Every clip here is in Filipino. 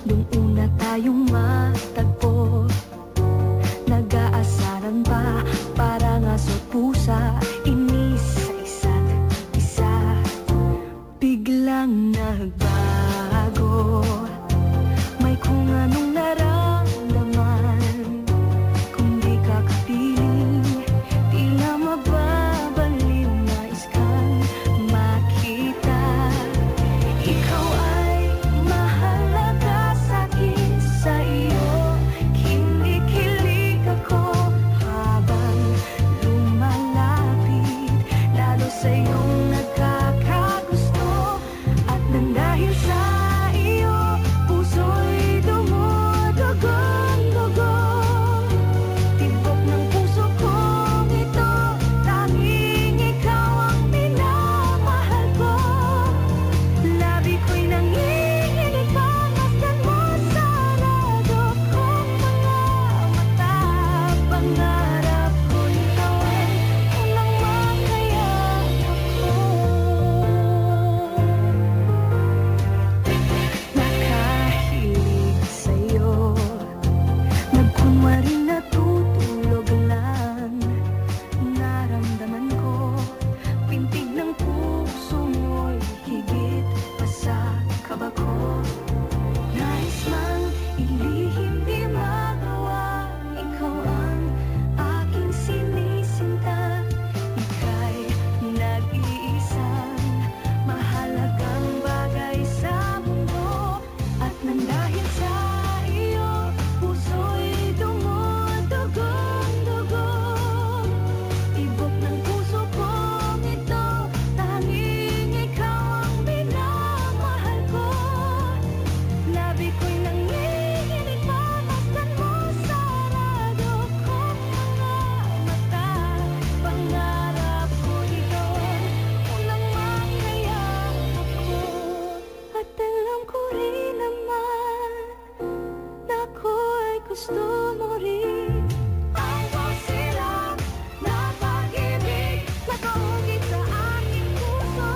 Nung una tayong matagpo, nag-aasaran pa, parang aso't pusa, inis sa isa't isa. Biglang nagbago, may kung anong naramdaman. Kung di ka kapiling, tila mababaliw, nais kang makita. Ikaw ay mahalaga sa'kin, sa iyo kinikilig ako. Habang lumalapit, lalo sa'yong nagkakagusto. At nang dahil sa iyo, puso'y dumudugon-dugo. Tibok ng puso kong ito, tanging ikaw ang minamahal ko. Labi ko'y nanginginig, pamasdan mo sarado kong mga mata. Pangarap ko ikaw ay unang makayang ako. Nakahilig sa'yo, nagkunwari natutulog lang. Naramdaman ko, pintig ng puso mo'y higit pa sa kaba ko. Nais mang ilihim, di magawa, ikaw ang aking sinisinta. Ika'y nag-iisang mahalagang bagay sa mundo. At nang dahil sa iyo, puso'y dumudugon-dugo. Tibok ng puso kong ito, tanging ikaw ang minamahal ko. Labi ko'y nanginginig, pamasdan mo sarado kong mga mata. Pangarap ko ikaw ay unang makayang ako. At alam ko rin naman na ako ay gusto mo rin. Ang silang na pag-ibig, nakaugit sa aking puso.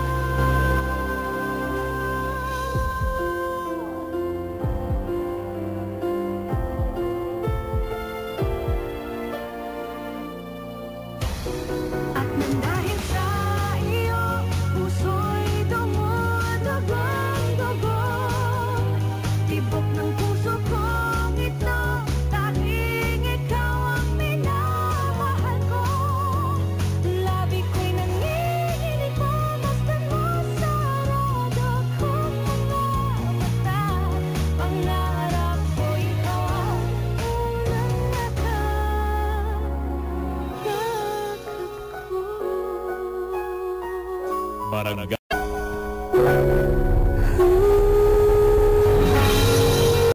At nang dahil sa iyo, puso'y dumudugon-dugo. Tibok ng puso kong ito, tanging ikaw ang minamahal ko. Labi ko'y nanginginig, pamasdan mo sarado kong mga mata. Pangarap ko ikaw ang unang nakayakap ko. Barangay